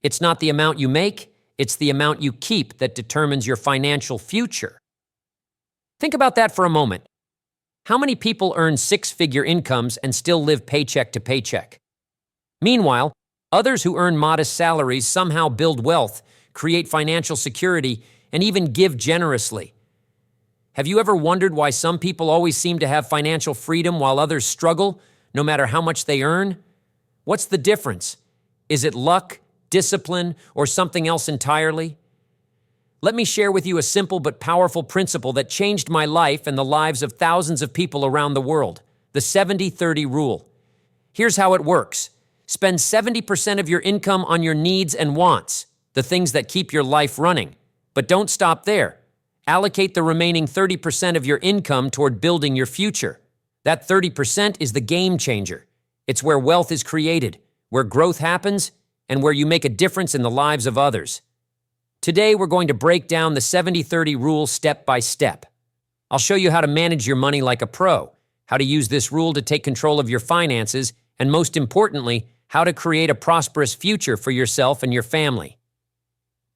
It's not the amount you make, it's the amount you keep that determines your financial future. Think about that for a moment. How many people earn six-figure incomes and still live paycheck to paycheck? Meanwhile, others who earn modest salaries somehow build wealth, create financial security, and even give generously. Have you ever wondered why some people always seem to have financial freedom while others struggle, no matter how much they earn? What's the difference? Is it luck, discipline, or something else entirely? Let me share with you a simple but powerful principle that changed my life and the lives of thousands of people around the world, the 70-30 rule. Here's how it works. Spend 70% of your income on your needs and wants, the things that keep your life running. But don't stop there. Allocate the remaining 30% of your income toward building your future. That 30% is the game changer. It's where wealth is created, where growth happens, and where you make a difference in the lives of others. Today, we're going to break down the 70-30 rule step by step. I'll show you how to manage your money like a pro, how to use this rule to take control of your finances, and most importantly, how to create a prosperous future for yourself and your family.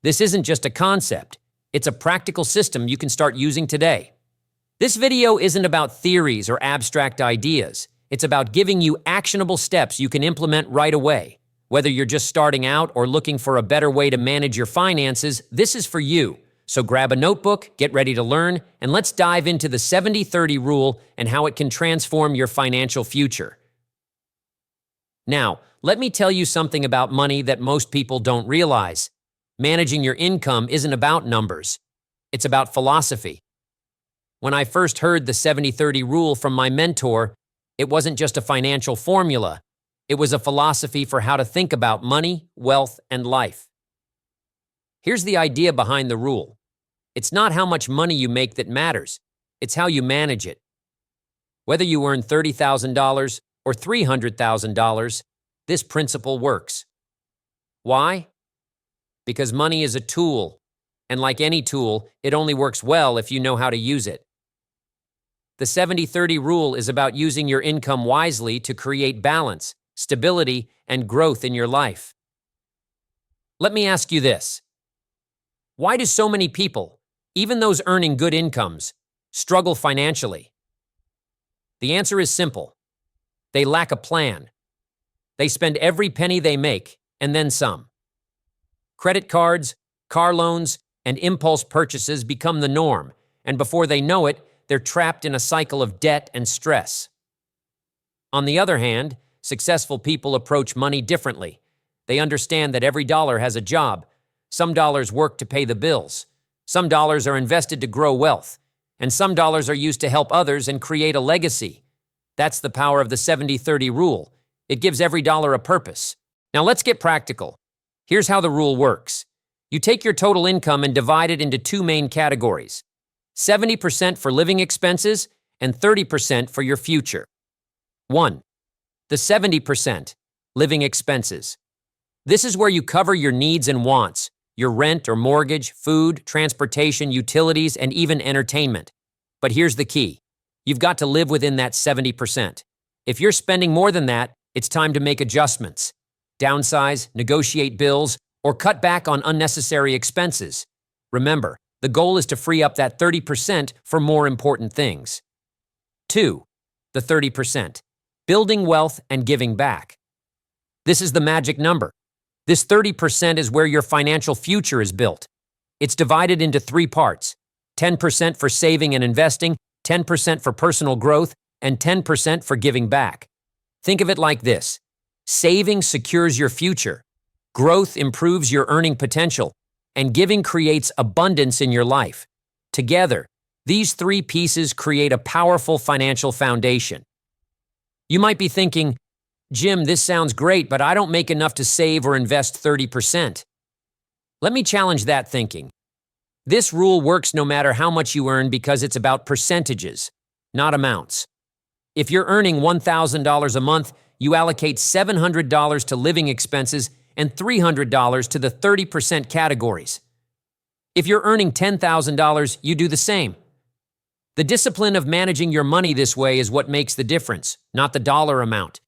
This isn't just a concept. It's a practical system you can start using today. This video isn't about theories or abstract ideas. It's about giving you actionable steps you can implement right away. Whether you're just starting out or looking for a better way to manage your finances, this is for you. So grab a notebook, get ready to learn, and let's dive into the 70-30 rule and how it can transform your financial future. Now, let me tell you something about money that most people don't realize. Managing your income isn't about numbers. It's about philosophy. When I first heard the 70-30 rule from my mentor, it wasn't just a financial formula. It was a philosophy for how to think about money, wealth, and life. Here's the idea behind the rule. It's not how much money you make that matters. It's how you manage it. Whether you earn $30,000 or $300,000, this principle works. Why? Because money is a tool, and like any tool, it only works well if you know how to use it. The 70-30 rule is about using your income wisely to create balance, stability, and growth in your life. Let me ask you this. Why do so many people, even those earning good incomes, struggle financially? The answer is simple. They lack a plan. They spend every penny they make, and then some. Credit cards, car loans, and impulse purchases become the norm, and before they know it, they're trapped in a cycle of debt and stress. On the other hand, successful people approach money differently. They understand that every dollar has a job. Some dollars work to pay the bills. Some dollars are invested to grow wealth. And some dollars are used to help others and create a legacy. That's the power of the 70-30 rule. It gives every dollar a purpose. Now let's get practical. Here's how the rule works. You take your total income and divide it into two main categories. 70% for living expenses and 30% for your future. 1. The 70%, living expenses. This is where you cover your needs and wants, your rent or mortgage, food, transportation, utilities, and even entertainment. But here's the key. You've got to live within that 70%. If you're spending more than that, it's time to make adjustments. Downsize, negotiate bills, or cut back on unnecessary expenses. Remember, the goal is to free up that 30% for more important things. 2. The 30%. Building wealth and giving back. This is the magic number. This 30% is where your financial future is built. It's divided into three parts. 10% for saving and investing, 10% for personal growth, and 10% for giving back. Think of it like this. Saving secures your future. Growth improves your earning potential. And giving creates abundance in your life. Together, these three pieces create a powerful financial foundation. You might be thinking, Jim, this sounds great, but I don't make enough to save or invest 30%. Let me challenge that thinking. This rule works no matter how much you earn because it's about percentages, not amounts. If you're earning $1,000 a month, you allocate $700 to living expenses and $300 to the 30% categories. If you're earning $10,000, you do the same. The discipline of managing your money this way is what makes the difference, not the dollar amount.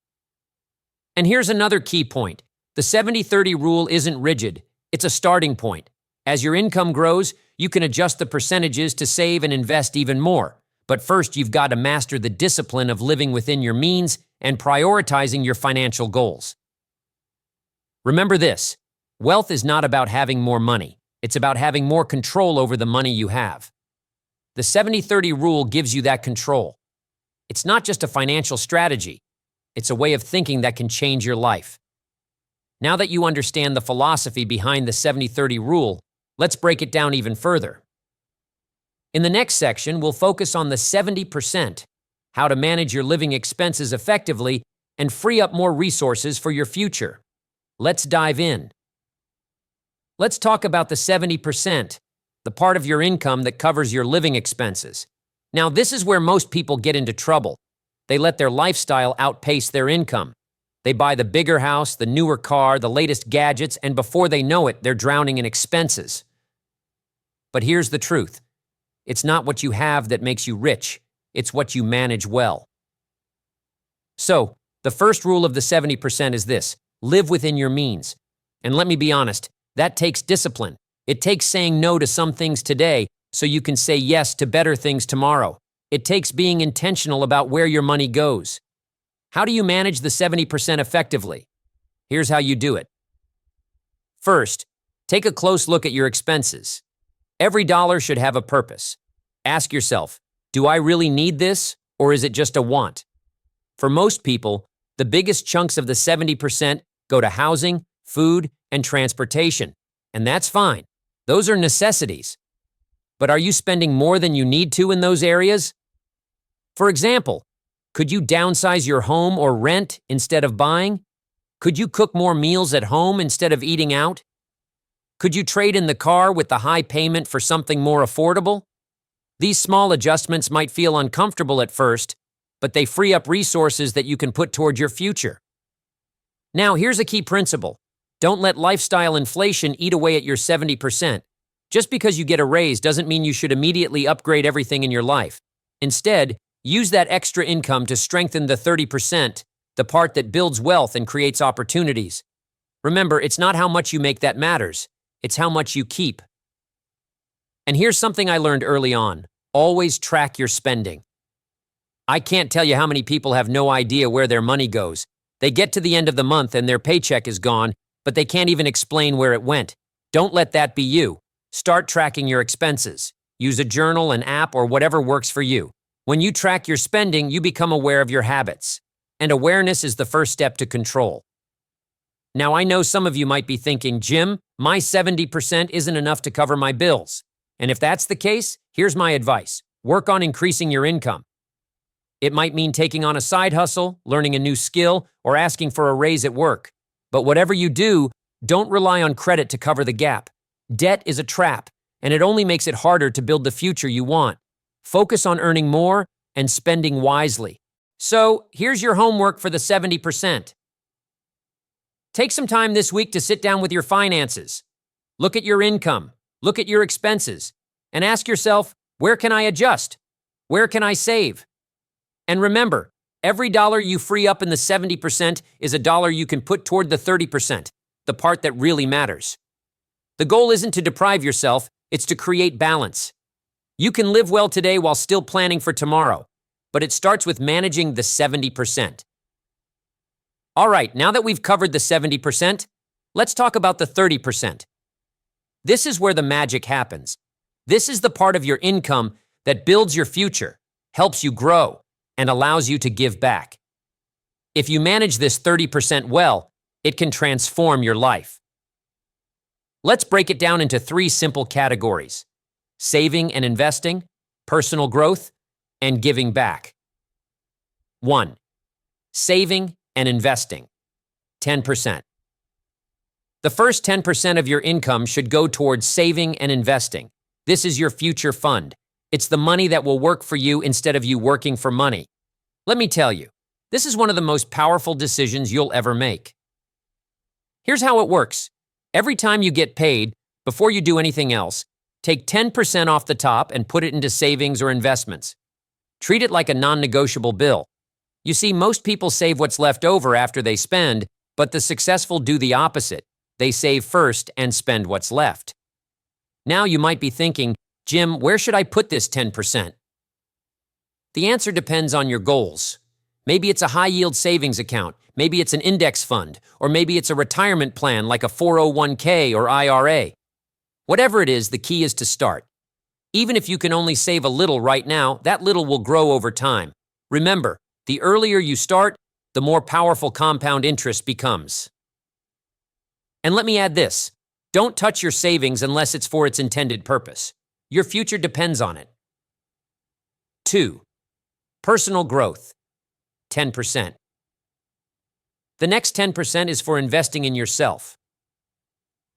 And here's another key point. The 70-30 rule isn't rigid, it's a starting point. As your income grows, you can adjust the percentages to save and invest even more. But first, you've got to master the discipline of living within your means and prioritizing your financial goals. Remember this, wealth is not about having more money. It's about having more control over the money you have. The 70-30 rule gives you that control. It's not just a financial strategy. It's a way of thinking that can change your life. Now that you understand the philosophy behind the 70-30 rule, let's break it down even further. In the next section, we'll focus on the 70%, how to manage your living expenses effectively and free up more resources for your future. Let's dive in. Let's talk about the 70%, the part of your income that covers your living expenses. Now, this is where most people get into trouble. They let their lifestyle outpace their income. They buy the bigger house, the newer car, the latest gadgets, and before they know it, they're drowning in expenses. But here's the truth. It's not what you have that makes you rich. It's what you manage well. So, the first rule of the 70% is this: live within your means. And let me be honest, that takes discipline. It takes saying no to some things today so you can say yes to better things tomorrow. It takes being intentional about where your money goes. How do you manage the 70% effectively? Here's how you do it. First, take a close look at your expenses. Every dollar should have a purpose. Ask yourself, do I really need this, or is it just a want? For most people, the biggest chunks of the 70% go to housing, food, and transportation. And that's fine. Those are necessities. But are you spending more than you need to in those areas? For example, could you downsize your home or rent instead of buying? Could you cook more meals at home instead of eating out? Could you trade in the car with the high payment for something more affordable? These small adjustments might feel uncomfortable at first, but they free up resources that you can put toward your future. Now, here's a key principle. Don't let lifestyle inflation eat away at your 70%. Just because you get a raise doesn't mean you should immediately upgrade everything in your life. Instead, use that extra income to strengthen the 30%, the part that builds wealth and creates opportunities. Remember, it's not how much you make that matters. It's how much you keep. And here's something I learned early on. Always track your spending. I can't tell you how many people have no idea where their money goes. They get to the end of the month and their paycheck is gone, but they can't even explain where it went. Don't let that be you. Start tracking your expenses. Use a journal, an app, or whatever works for you. When you track your spending, you become aware of your habits. And awareness is the first step to control. Now, I know some of you might be thinking, Jim, my 70% isn't enough to cover my bills. And if that's the case, here's my advice. Work on increasing your income. It might mean taking on a side hustle, learning a new skill, or asking for a raise at work. But whatever you do, don't rely on credit to cover the gap. Debt is a trap, and it only makes it harder to build the future you want. Focus on earning more and spending wisely. So, here's your homework for the 70%. Take some time this week to sit down with your finances. Look at your income, look at your expenses, and ask yourself, where can I adjust? Where can I save? And remember, every dollar you free up in the 70% is a dollar you can put toward the 30%, the part that really matters. The goal isn't to deprive yourself, it's to create balance. You can live well today while still planning for tomorrow, but it starts with managing the 70%. All right, now that we've covered the 70%, let's talk about the 30%. This is where the magic happens. This is the part of your income that builds your future, helps you grow, and allows you to give back. If you manage this 30% well, it can transform your life. Let's break it down into 3 simple categories: saving and investing, personal growth, and giving back. 1. Saving and investing. 10%. The first 10% of your income should go towards saving and investing. This is your future fund. It's the money that will work for you instead of you working for money. Let me tell you, this is one of the most powerful decisions you'll ever make. Here's how it works. Every time you get paid, before you do anything else, take 10% off the top and put it into savings or investments. Treat it like a non-negotiable bill. You see, most people save what's left over after they spend, But the successful do the opposite. They save first and spend what's left. Now you might be thinking, Jim, where should I put this 10%? The answer depends on your goals. Maybe it's a high-yield savings account, maybe it's an index fund, or maybe it's a retirement plan like a 401k or IRA. Whatever it is, the key is to start. Even if you can only save a little right now, that little will grow over time. Remember, the earlier you start, the more powerful compound interest becomes. And let me add this. Don't touch your savings unless it's for its intended purpose. Your future depends on it. 2. Personal growth. 10%. The next 10% is for investing in yourself.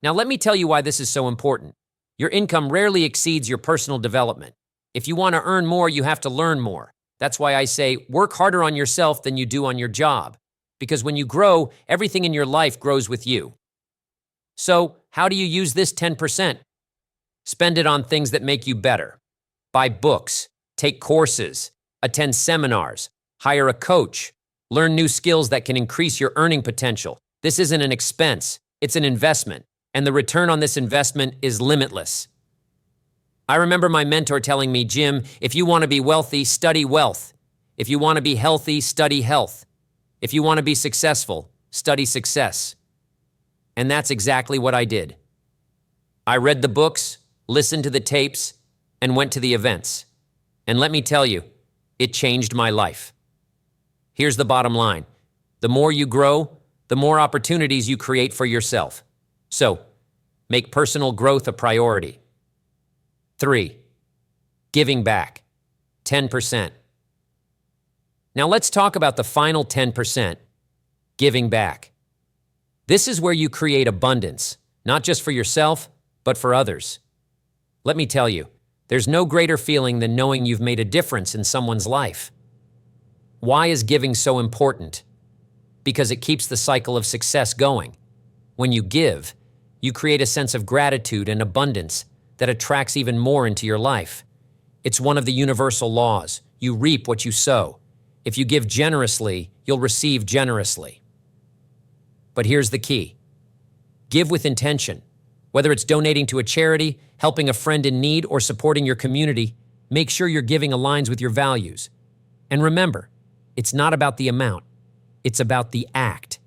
Now let me tell you why this is so important. Your income rarely exceeds your personal development. If you want to earn more, you have to learn more. That's why I say work harder on yourself than you do on your job. Because when you grow, everything in your life grows with you. So, how do you use this 10%? Spend it on things that make you better. Buy books, take courses, attend seminars, hire a coach, learn new skills that can increase your earning potential. This isn't an expense, it's an investment, and the return on this investment is limitless. I remember my mentor telling me, Jim, if you want to be wealthy, study wealth. If you want to be healthy, study health. If you want to be successful, study success. And that's exactly what I did. I read the books, listened to the tapes, and went to the events. And let me tell you, it changed my life. Here's the bottom line. The more you grow, the more opportunities you create for yourself. So, make personal growth a priority. 3. Giving back. 10%. Now let's talk about the final 10%, giving back. This is where you create abundance, not just for yourself, but for others. Let me tell you, there's no greater feeling than knowing you've made a difference in someone's life. Why is giving so important? Because it keeps the cycle of success going. When you give, you create a sense of gratitude and abundance that attracts even more into your life. It's one of the universal laws. You reap what you sow. If you give generously, you'll receive generously. But here's the key. Give with intention. Whether it's donating to a charity, helping a friend in need, or supporting your community, make sure your giving aligns with your values. And remember, it's not about the amount. It's about the act.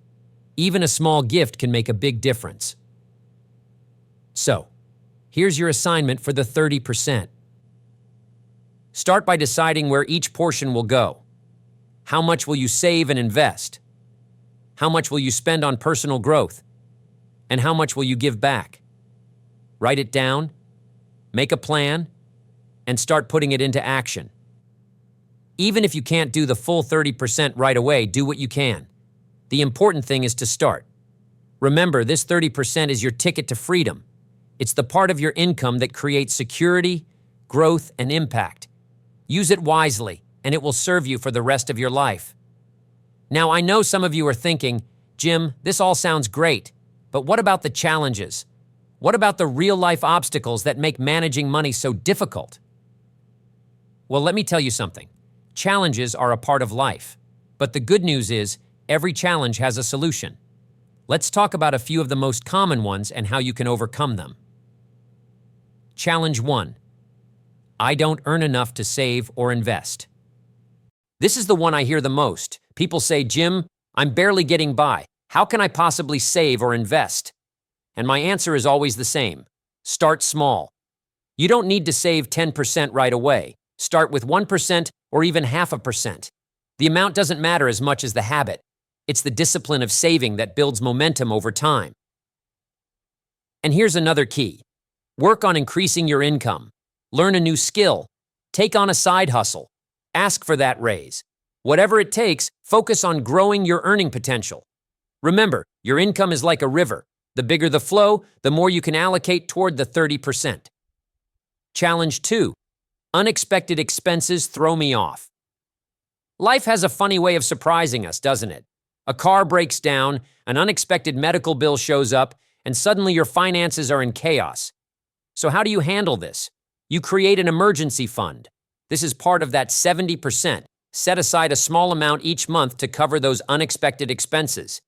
Even a small gift can make a big difference. So, here's your assignment for the 30%. Start by deciding where each portion will go. How much will you save and invest? How much will you spend on personal growth? And how much will you give back? Write it down, make a plan, and start putting it into action. Even if you can't do the full 30% right away, do what you can. The important thing is to start. Remember, this 30% is your ticket to freedom. It's the part of your income that creates security, growth, and impact. Use it wisely, and it will serve you for the rest of your life. Now, I know some of you are thinking, Jim, this all sounds great, but what about the challenges? What about the real-life obstacles that make managing money so difficult? Well, let me tell you something. Challenges are a part of life, but the good news is every challenge has a solution. Let's talk about a few of the most common ones and how you can overcome them. Challenge 1. I don't earn enough to save or invest. This is the one I hear the most. People say, Jim, I'm barely getting by. How can I possibly save or invest? And my answer is always the same. Start small. You don't need to save 10% right away. Start with 1% or even 0.5%. The amount doesn't matter as much as the habit. It's the discipline of saving that builds momentum over time. And here's another key. Work on increasing your income. Learn a new skill. Take on a side hustle. Ask for that raise. Whatever it takes, focus on growing your earning potential. Remember, your income is like a river. The bigger the flow, the more you can allocate toward the 30%. Challenge 2. Unexpected expenses throw me off. Life has a funny way of surprising us, doesn't it? A car breaks down, an unexpected medical bill shows up, and suddenly your finances are in chaos. So how do you handle this? You create an emergency fund. This is part of that 70%. Set aside a small amount each month to cover those unexpected expenses.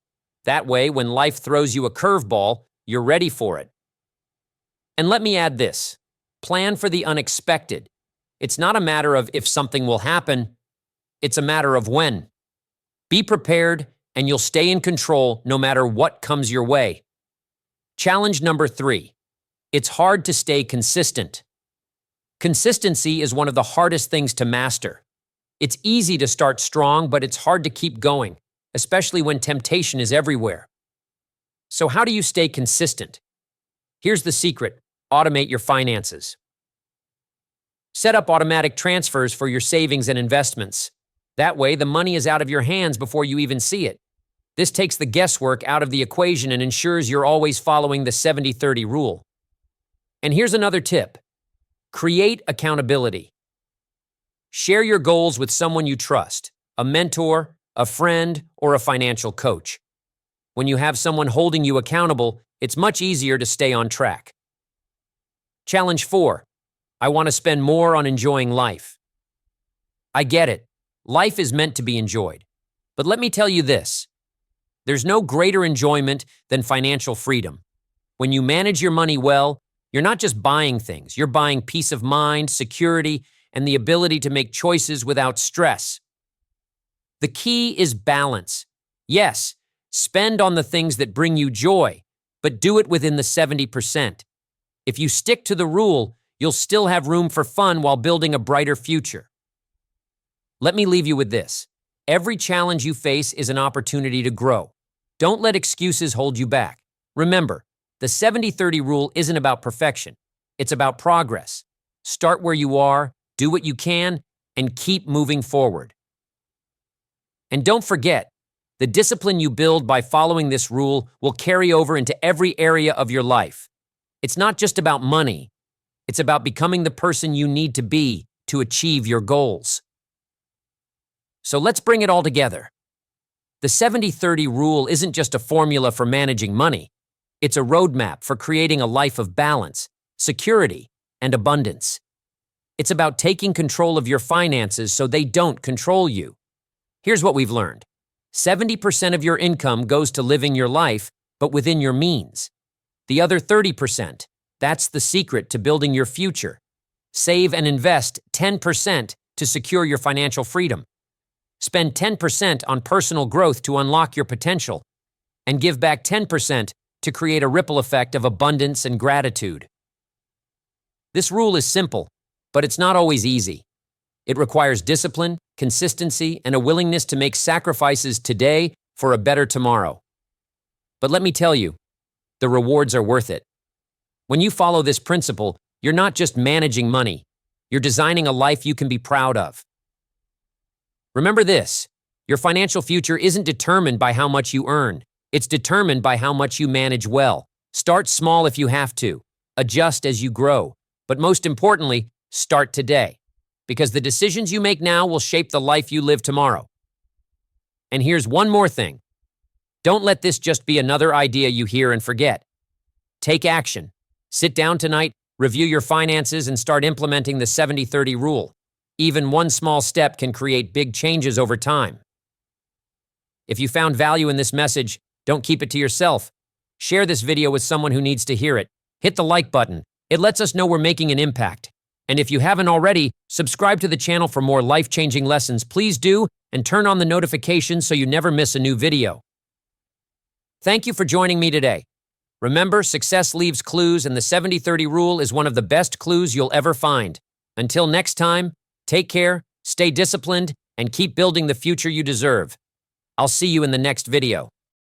That way, when life throws you a curveball, you're ready for it. And let me add this: plan for the unexpected. It's not a matter of if something will happen, it's a matter of when. Be prepared, and you'll stay in control no matter what comes your way. Challenge number 3. It's hard to stay consistent. Consistency is one of the hardest things to master. It's easy to start strong, but it's hard to keep going, especially when temptation is everywhere. So how do you stay consistent? Here's the secret: automate your finances. Set up automatic transfers for your savings and investments. That way, the money is out of your hands before you even see it. This takes the guesswork out of the equation and ensures you're always following the 70-30 rule. And here's another tip: create accountability. Share your goals with someone you trust, a mentor, a friend, or a financial coach. When you have someone holding you accountable, it's much easier to stay on track. Challenge 4. I want to spend more on enjoying life. I get it. Life is meant to be enjoyed. But let me tell you this: there's no greater enjoyment than financial freedom. When you manage your money well, you're not just buying things, you're buying peace of mind, security, and the ability to make choices without stress. The key is balance. Yes, spend on the things that bring you joy, but do it within the 70%. If you stick to the rule, you'll still have room for fun while building a brighter future. Let me leave you with this: every challenge you face is an opportunity to grow. Don't let excuses hold you back. Remember, the 70-30 rule isn't about perfection. It's about progress. Start where you are, do what you can, and keep moving forward. And don't forget, the discipline you build by following this rule will carry over into every area of your life. It's not just about money. It's about becoming the person you need to be to achieve your goals. So let's bring it all together. The 70-30 rule isn't just a formula for managing money. It's a roadmap for creating a life of balance, security, and abundance. It's about taking control of your finances so they don't control you. Here's what we've learned: 70% of your income goes to living your life, but within your means. The other 30%, that's the secret to building your future. Save and invest 10% to secure your financial freedom. Spend 10% on personal growth to unlock your potential, and give back 10% to create a ripple effect of abundance and gratitude. This rule is simple, but it's not always easy. It requires discipline, consistency, and a willingness to make sacrifices today for a better tomorrow. But let me tell you, the rewards are worth it. When you follow this principle, you're not just managing money, you're designing a life you can be proud of. Remember this: your financial future isn't determined by how much you earn. It's determined by how much you manage well. Start small if you have to. Adjust as you grow. But most importantly, start today, because the decisions you make now will shape the life you live tomorrow. And here's one more thing: don't let this just be another idea you hear and forget. Take action. Sit down tonight, review your finances, and start implementing the 70-30 rule. Even one small step can create big changes over time. If you found value in this message, don't keep it to yourself. Share this video with someone who needs to hear it. Hit the like button. It lets us know we're making an impact. And if you haven't already, subscribe to the channel for more life-changing lessons. Please do, and turn on the notifications so you never miss a new video. Thank you for joining me today. Remember, success leaves clues, and the 70-30 rule is one of the best clues you'll ever find. Until next time, take care, stay disciplined, and keep building the future you deserve. I'll see you in the next video.